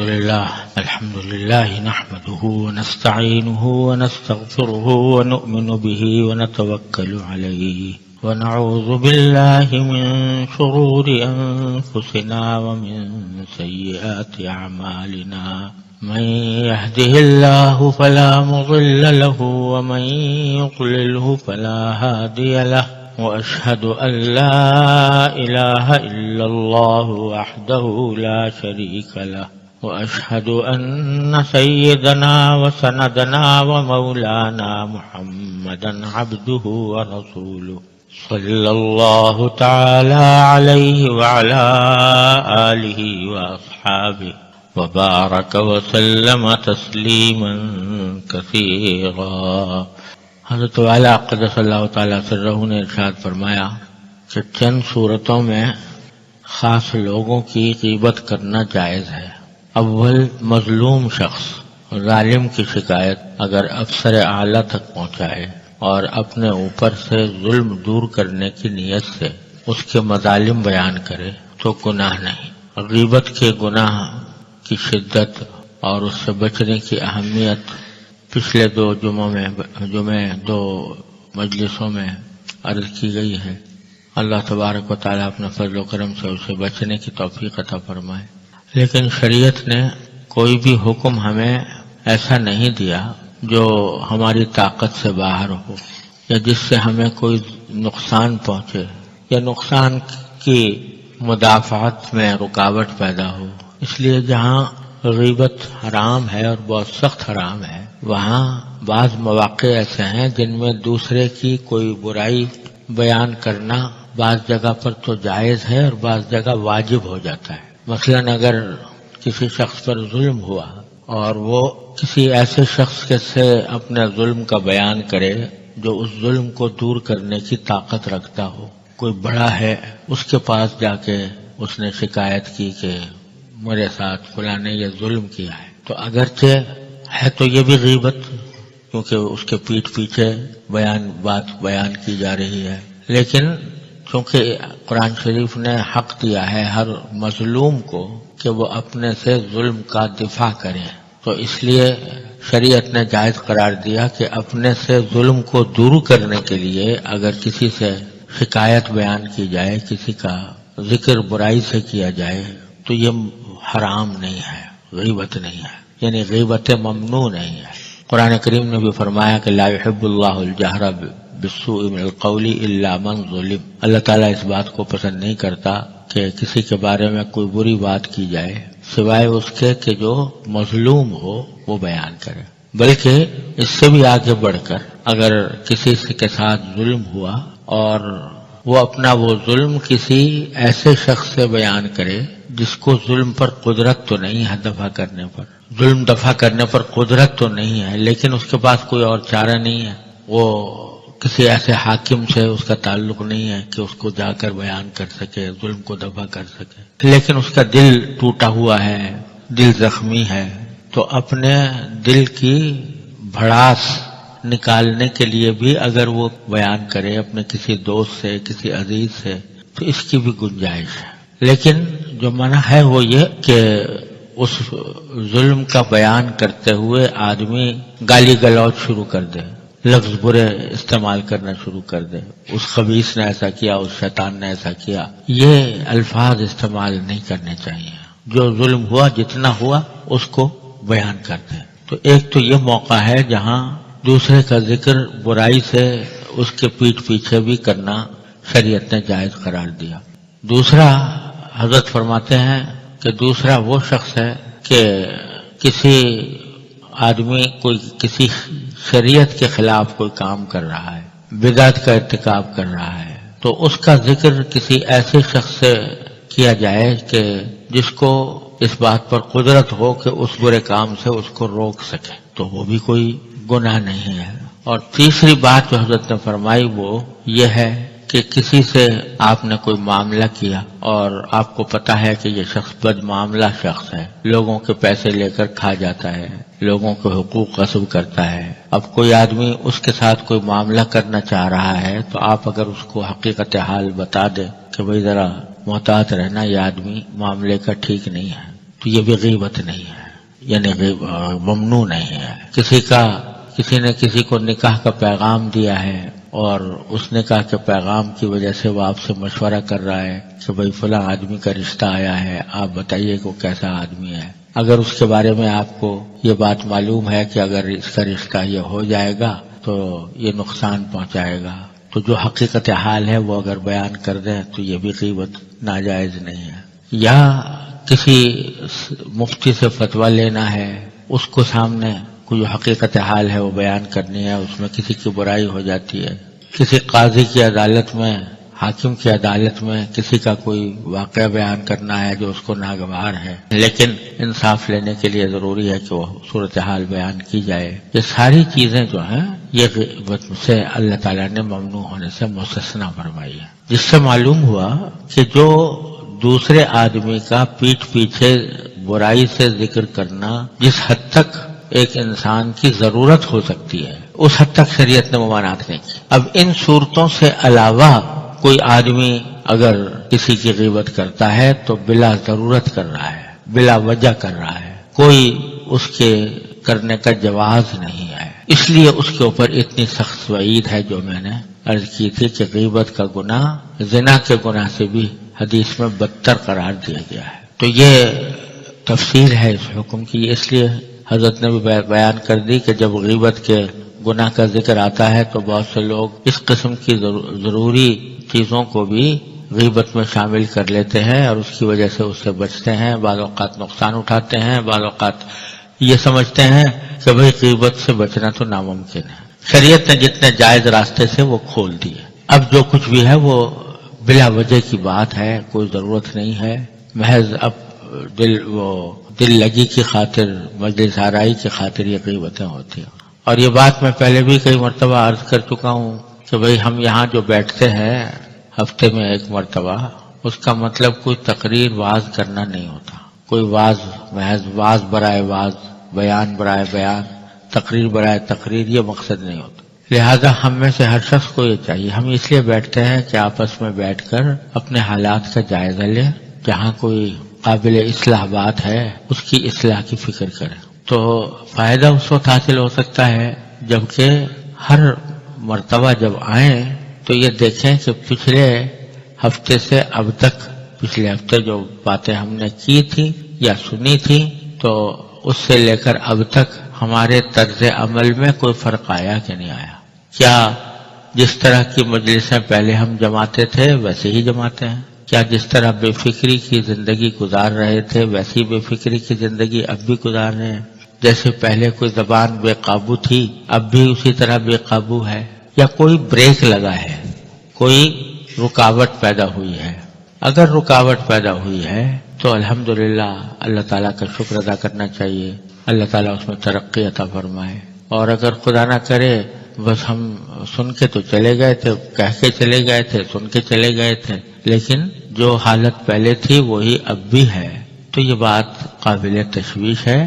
الحمد لله نحمده ونستعينه ونستغفره ونؤمن به ونتوكل عليه ونعوذ بالله من شرور أنفسنا ومن سيئات أعمالنا من يهده الله فلا مضل له ومن يضلله فلا هادي له وأشهد أن لا إله إلا الله وحده لا شريك له وأشهد أن سيدنا وسندنا ومولانا محمدا عبده ورسوله صلى الله تعالى عليه وعلى آله وأصحابه وبارك وسلم تسليما كثيرا۔ حضرت والا قدس اللہ تعالیٰ سرہ نے ارشاد فرمایا کہ چند صورتوں میں خاص لوگوں کی غیبت کرنا جائز ہے۔ اول، مظلوم شخص ظالم کی شکایت اگر افسر اعلیٰ تک پہنچائے اور اپنے اوپر سے ظلم دور کرنے کی نیت سے اس کے مظالم بیان کرے تو گناہ نہیں۔ غیبت کے گناہ کی شدت اور اس سے بچنے کی اہمیت پچھلے دو مجلسوں میں عرض کی گئی ہے۔ اللہ تبارک و تعالیٰ اپنے فضل و کرم سے اسے بچنے کی توفیق عطا فرمائے۔ لیکن شریعت نے کوئی بھی حکم ہمیں ایسا نہیں دیا جو ہماری طاقت سے باہر ہو یا جس سے ہمیں کوئی نقصان پہنچے یا نقصان کی مدافعت میں رکاوٹ پیدا ہو۔ اس لیے جہاں غیبت حرام ہے اور بہت سخت حرام ہے، وہاں بعض مواقع ایسے ہیں جن میں دوسرے کی کوئی برائی بیان کرنا بعض جگہ پر تو جائز ہے اور بعض جگہ واجب ہو جاتا ہے۔ مثلا اگر کسی شخص پر ظلم ہوا اور وہ کسی ایسے شخص کے سے اپنے ظلم کا بیان کرے جو اس ظلم کو دور کرنے کی طاقت رکھتا ہو، کوئی بڑا ہے، اس کے پاس جا کے اس نے شکایت کی کہ میرے ساتھ فلاں نے یہ ظلم کیا ہے، تو اگرچہ ہے تو یہ بھی غیبت، کیونکہ اس کے پیٹھ پیچھے بات بیان کی جا رہی ہے، لیکن چونکہ قرآن شریف نے حق دیا ہے ہر مظلوم کو کہ وہ اپنے سے ظلم کا دفاع کرے، تو اس لیے شریعت نے جائز قرار دیا کہ اپنے سے ظلم کو دور کرنے کے لیے اگر کسی سے شکایت بیان کی جائے، کسی کا ذکر برائی سے کیا جائے تو یہ حرام نہیں ہے، غیبت نہیں ہے، یعنی غیبت ممنوع نہیں ہے۔ قرآن کریم نے بھی فرمایا کہ لا يحب اللہ الجہر بالسوء من القول الا من ظلم۔ اللہ تعالیٰ اس بات کو پسند نہیں کرتا کہ کسی کے بارے میں کوئی بری بات کی جائے سوائے اس کے کہ جو مظلوم ہو وہ بیان کرے، بلکہ اس سے بھی آگے بڑھ کر اگر کسی کے ساتھ ظلم ہوا اور وہ اپنا وہ ظلم کسی ایسے شخص سے بیان کرے جس کو ظلم پر قدرت تو نہیں ہے، ظلم دفع کرنے پر قدرت تو نہیں ہے، لیکن اس کے پاس کوئی اور چارہ نہیں ہے، وہ کسی ایسے حاکم سے اس کا تعلق نہیں ہے کہ اس کو جا کر بیان کر سکے، ظلم کو دفع کر سکے، لیکن اس کا دل ٹوٹا ہوا ہے، دل زخمی ہے، تو اپنے دل کی بھڑاس نکالنے کے لیے بھی اگر وہ بیان کرے اپنے کسی دوست سے، کسی عزیز سے، تو اس کی بھی گنجائش ہے۔ لیکن جو منع ہے وہ یہ کہ اس ظلم کا بیان کرتے ہوئے آدمی گالی گلوچ شروع کر دے، لفظ برے استعمال کرنا شروع کر دے، اس خبیث نے ایسا کیا، اس شیطان نے ایسا کیا، یہ الفاظ استعمال نہیں کرنے چاہیے۔ جو ظلم ہوا، جتنا ہوا، اس کو بیان کر دے۔ تو ایک تو یہ موقع ہے جہاں دوسرے کا ذکر برائی سے اس کے پیٹھ پیچھے بھی کرنا شریعت نے جائز قرار دیا۔ دوسرا، حضرت فرماتے ہیں کہ دوسرا وہ شخص ہے کہ کسی آدمی کوئی کسی شریعت کے خلاف کوئی کام کر رہا ہے، بدعت کا ارتکاب کر رہا ہے، تو اس کا ذکر کسی ایسے شخص سے کیا جائے کہ جس کو اس بات پر قدرت ہو کہ اس برے کام سے اس کو روک سکے، تو وہ بھی کوئی گناہ نہیں ہے۔ اور تیسری بات جو حضرت نے فرمائی وہ یہ ہے کہ کسی سے آپ نے کوئی معاملہ کیا اور آپ کو پتا ہے کہ یہ شخص بد معاملہ شخص ہے، لوگوں کے پیسے لے کر کھا جاتا ہے، لوگوں کے حقوق غصب کرتا ہے۔ اب کوئی آدمی اس کے ساتھ کوئی معاملہ کرنا چاہ رہا ہے تو آپ اگر اس کو حقیقت حال بتا دیں کہ بھئی ذرا محتاط رہنا، یہ آدمی معاملے کا ٹھیک نہیں ہے، تو یہ بھی غیبت نہیں ہے، یعنی ممنوع نہیں ہے۔ کسی نے کسی کو نکاح کا پیغام دیا ہے اور اس نکاح کے پیغام کی وجہ سے وہ آپ سے مشورہ کر رہا ہے کہ بھئی فلاں آدمی کا رشتہ آیا ہے، آپ بتائیے کہ وہ کیسا آدمی ہے۔ اگر اس کے بارے میں آپ کو یہ بات معلوم ہے کہ اگر اس کا رشتہ یہ ہو جائے گا تو یہ نقصان پہنچائے گا، تو جو حقیقت حال ہے وہ اگر بیان کر دیں تو یہ بھی غیبت ناجائز نہیں ہے۔ یا کسی مفتی سے فتویٰ لینا ہے، اس کو سامنے کوئی جو حقیقت حال ہے وہ بیان کرنی ہے، اس میں کسی کی برائی ہو جاتی ہے۔ کسی قاضی کی عدالت میں، حاکم کی عدالت میں کسی کا کوئی واقعہ بیان کرنا ہے جو اس کو ناگوار ہے، لیکن انصاف لینے کے لیے ضروری ہے کہ وہ صورتحال بیان کی جائے۔ یہ ساری چیزیں جو ہیں یہ غیبت سے اللہ تعالیٰ نے ممنوع ہونے سے مستثنیٰ فرمائی ہے، جس سے معلوم ہوا کہ جو دوسرے آدمی کا پیٹھ پیچھے برائی سے ذکر کرنا جس حد تک ایک انسان کی ضرورت ہو سکتی ہے، اس حد تک شریعت نے ممانعت نہیں کی۔ اب ان صورتوں سے علاوہ کوئی آدمی اگر کسی کی غیبت کرتا ہے تو بلا ضرورت کر رہا ہے، بلا وجہ کر رہا ہے، کوئی اس کے کرنے کا جواز نہیں ہے، اس لیے اس کے اوپر اتنی سخت وعید ہے جو میں نے عرض کی تھی کہ غیبت کا گناہ زنا کے گناہ سے بھی حدیث میں بدتر قرار دیا گیا ہے۔ تو یہ تفصیل ہے اس حکم کی، اس لیے حضرت نے بھی بیان کر دی کہ جب غیبت کے گناہ کا ذکر آتا ہے تو بہت سے لوگ اس قسم کی ضروری چیزوں کو بھی غیبت میں شامل کر لیتے ہیں اور اس کی وجہ سے اس سے بچتے ہیں، بعض اوقات نقصان اٹھاتے ہیں، بعض اوقات یہ سمجھتے ہیں کہ بھئی غیبت سے بچنا تو ناممکن ہے۔ شریعت نے جتنے جائز راستے سے وہ کھول دیے، اب جو کچھ بھی ہے وہ بلا وجہ کی بات ہے، کوئی ضرورت نہیں ہے، محض اب دل لگی کی خاطر، مجلس آرائی کی خاطر یہ غیبتیں ہوتی ہیں۔ اور یہ بات میں پہلے بھی کئی مرتبہ عرض کر چکا ہوں کہ بھئی ہم یہاں جو بیٹھتے ہیں ہفتے میں ایک مرتبہ، اس کا مطلب کوئی تقریر واعظ کرنا نہیں ہوتا، کوئی واعظ محض واعظ برائے واعظ، بیان برائے بیان، تقریر برائے تقریر، یہ مقصد نہیں ہوتا۔ لہذا ہم میں سے ہر شخص کو یہ چاہیے، ہم اس لیے بیٹھتے ہیں کہ آپس میں بیٹھ کر اپنے حالات کا جائزہ لیں، جہاں کوئی قابل اصلاح بات ہے اس کی اصلاح کی فکر کریں۔ تو فائدہ اس وقت حاصل ہو سکتا ہے جبکہ ہر مرتبہ جب آئیں تو یہ دیکھیں کہ پچھلے ہفتے سے اب تک، پچھلے ہفتے جو باتیں ہم نے کی تھی یا سنی تھی، تو اس سے لے کر اب تک ہمارے طرز عمل میں کوئی فرق آیا کہ نہیں آیا؟ کیا جس طرح کی مجلسیں پہلے ہم جماتے تھے ویسے ہی جماتے ہیں؟ کیا جس طرح بے فکری کی زندگی گزار رہے تھے ویسی بے فکری کی زندگی اب بھی گزار رہے ہیں؟ جیسے پہلے کوئی زبان بے قابو تھی اب بھی اسی طرح بے قابو ہے، یا کوئی بریک لگا ہے، کوئی رکاوٹ پیدا ہوئی ہے؟ اگر رکاوٹ پیدا ہوئی ہے تو الحمدللہ اللہ تعالیٰ کا شکر ادا کرنا چاہیے، اللہ تعالیٰ اس میں ترقی عطا فرمائے۔ اور اگر خدا نہ کرے بس ہم سن کے تو چلے گئے تھے، کہہ کے چلے گئے تھے، سن کے چلے گئے تھے، لیکن جو حالت پہلے تھی وہی اب بھی ہے، تو یہ بات قابل تشویش ہے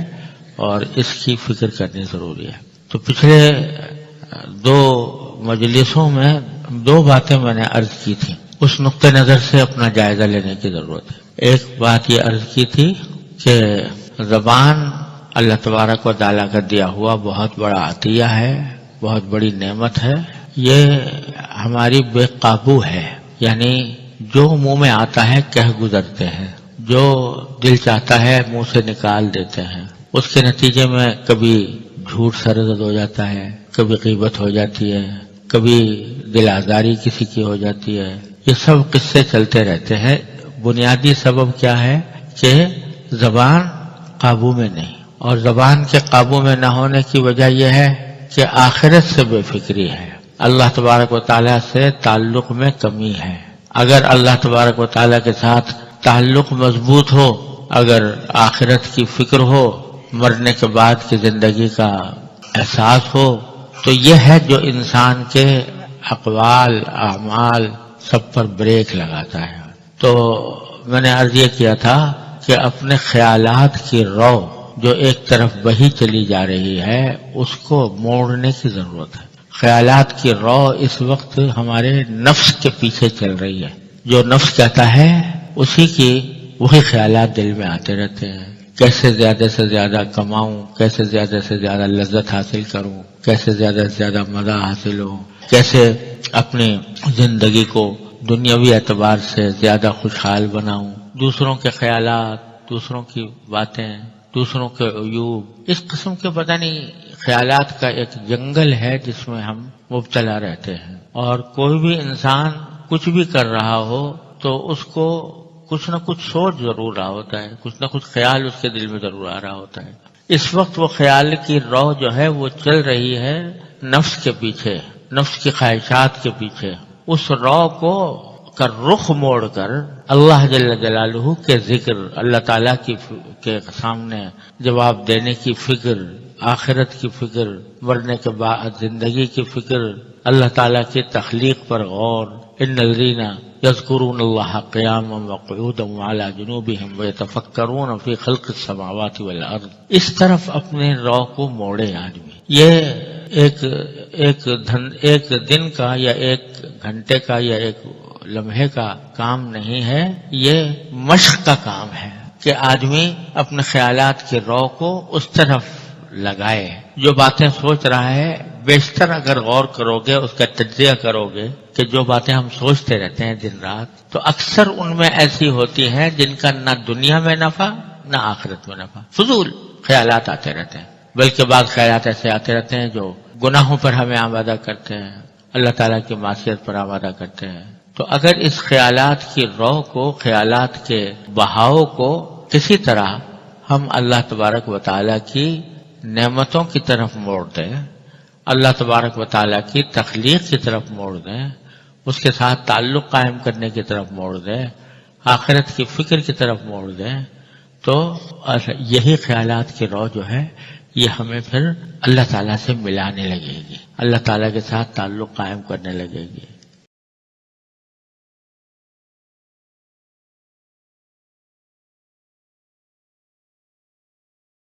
اور اس کی فکر کرنی ضروری ہے۔ تو پچھلے دو مجلسوں میں دو باتیں میں نے عرض کی تھی، اس نقطہ نظر سے اپنا جائزہ لینے کی ضرورت ہے۔ ایک بات یہ عرض کی تھی کہ زبان اللہ تبارک و تعالیٰ کا دیا ہوا بہت بڑا عطیہ ہے، بہت بڑی نعمت ہے، یہ ہماری بے قابو ہے، یعنی جو منہ میں آتا ہے کہہ گزرتے ہیں، جو دل چاہتا ہے منہ سے نکال دیتے ہیں، اس کے نتیجے میں کبھی جھوٹ سرزد ہو جاتا ہے، کبھی غیبت ہو جاتی ہے، کبھی دل آزاری کسی کی ہو جاتی ہے، یہ سب قصے چلتے رہتے ہیں۔ بنیادی سبب کیا ہے کہ زبان قابو میں نہیں، اور زبان کے قابو میں نہ ہونے کی وجہ یہ ہے کہ آخرت سے بے فکری ہے، اللہ تبارک و تعالیٰ سے تعلق میں کمی ہے۔ اگر اللہ تبارک و تعالیٰ کے ساتھ تعلق مضبوط ہو، اگر آخرت کی فکر ہو، مرنے کے بعد کی زندگی کا احساس ہو، تو یہ ہے جو انسان کے اقوال اعمال سب پر بریک لگاتا ہے۔ تو میں نے عرض یہ کیا تھا کہ اپنے خیالات کی رو جو ایک طرف بہی چلی جا رہی ہے اس کو موڑنے کی ضرورت ہے۔ خیالات کی رو اس وقت ہمارے نفس کے پیچھے چل رہی ہے، جو نفس کہتا ہے اسی کی وہی خیالات دل میں آتے رہتے ہیں۔ کیسے زیادہ سے زیادہ کماؤں، کیسے زیادہ سے زیادہ لذت حاصل کروں، کیسے زیادہ سے زیادہ مزہ حاصل ہو، کیسے اپنی زندگی کو دنیاوی اعتبار سے زیادہ خوشحال بناؤں، دوسروں کے خیالات، دوسروں کی باتیں، دوسروں کے عیوب، اس قسم کے پتہ نہیں خیالات کا ایک جنگل ہے جس میں ہم مبتلا رہتے ہیں۔ اور کوئی بھی انسان کچھ بھی کر رہا ہو تو اس کو کچھ نہ کچھ سوچ ضرور رہا ہوتا ہے، کچھ نہ کچھ خیال اس کے دل میں ضرور آ رہا ہوتا ہے۔ اس وقت وہ خیال کی رو جو ہے وہ چل رہی ہے نفس کے پیچھے، نفس کی خواہشات کے پیچھے۔ اس رو کو کا رخ موڑ کر اللہ جل جلالہ کے ذکر، اللہ تعالیٰ کے سامنے جواب دینے کی فکر، آخرت کی فکر، مرنے کے بعد زندگی کی فکر، اللہ تعالیٰ کی تخلیق پر غور، ان الذین یذکرون اللہ قیاما وقعودا وعلی جنوبہم ویتفکرون فی خلق السماوات والارض، اس طرف اپنے رو کو موڑے آدمی۔ یہ ایک دن کا یا ایک گھنٹے کا یا ایک لمحے کا کام نہیں ہے، یہ مشق کا کام ہے کہ آدمی اپنے خیالات کے رو کو اس طرف لگائے۔ جو باتیں سوچ رہا ہے بیشتر اگر غور کرو گے، اس کا تجزیہ کرو گے کہ جو باتیں ہم سوچتے رہتے ہیں دن رات، تو اکثر ان میں ایسی ہوتی ہیں جن کا نہ دنیا میں نفع نہ آخرت میں نفع، فضول خیالات آتے رہتے ہیں۔ بلکہ بعض خیالات ایسے آتے رہتے ہیں جو گناہوں پر ہمیں آمادہ کرتے ہیں، اللہ تعالیٰ کی معصیت پر آمادہ کرتے ہیں۔ تو اگر اس خیالات کی رو کو، خیالات کے بہاؤ کو کسی طرح ہم اللہ تبارک و تعالیٰ کی نعمتوں کی طرف موڑ دیں، اللہ تبارک و تعالیٰ کی تخلیق کی طرف موڑ دیں، اس کے ساتھ تعلق قائم کرنے کی طرف موڑ دیں، آخرت کی فکر کی طرف موڑ دیں، تو یہی خیالات کی رو جو ہے یہ ہمیں پھر اللہ تعالیٰ سے ملانے لگے گی، اللہ تعالیٰ کے ساتھ تعلق قائم کرنے لگے گی۔